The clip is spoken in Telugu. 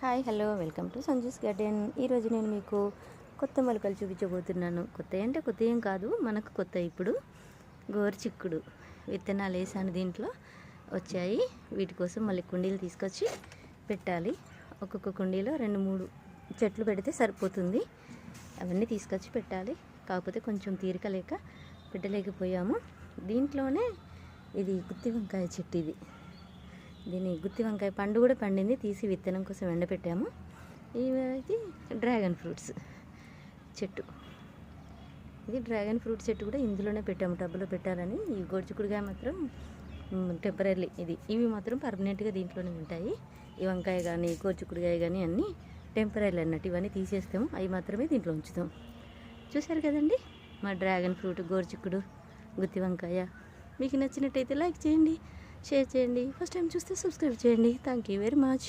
Hi hello welcome to Sanju's garden. ఈరోజు నేను మీకు కొత్త మొలకలు చూపించబోతున్నాను. కొత్త అంటే కొత్త ఏం కాదు, మనకు కొత్త ఇప్పుడు గోరుచిక్కుడు విత్తనాలు వేసాను, దీంట్లో వచ్చాయి. వీటి కోసం మళ్ళీ కుండీలు తీసుకొచ్చి పెట్టాలి. ఒక్కొక్క కుండీలో 2-3 చెట్లు పెడితే సరిపోతుంది. అవన్నీ తీసుకొచ్చి పెట్టాలి. కాకపోతే కొంచెం తీరిక లేక పెట్టలేకపోయాము. దీంట్లోనే ఇది గుత్తి వంకాయ చెట్టు. దీని గుత్తి వంకాయ పండు కూడా పండింది, తీసి విత్తనం కోసం ఎండపెట్టాము. ఇది డ్రాగన్ ఫ్రూట్స్ చెట్టు. ఇది డ్రాగన్ ఫ్రూట్ చెట్టు కూడా ఇందులోనే పెట్టాము, టబ్బులో పెట్టాలని. ఈ గోరుచిక్కుడుకాయ మాత్రం టెంపరీ, ఇవి మాత్రం పర్మనెంట్గా దీంట్లోనే ఉంటాయి. ఈ వంకాయ కానీ గోరుచిక్కుడుకాయ కానీ అన్నీ టెంపరీ అన్నట్టు. ఇవన్నీ తీసేస్తాము, అవి మాత్రమే దీంట్లో ఉంచుతాం. చూసారు కదండి మా డ్రాగన్ ఫ్రూట్, గోరుచిక్కుడు, గుత్తి వంకాయ. మీకు నచ్చినట్టయితే లైక్ చేయండి, షేర్ చేయండి. ఫస్ట్ టైం చూస్తే సబ్స్క్రైబ్ చేయండి. Thank you very much.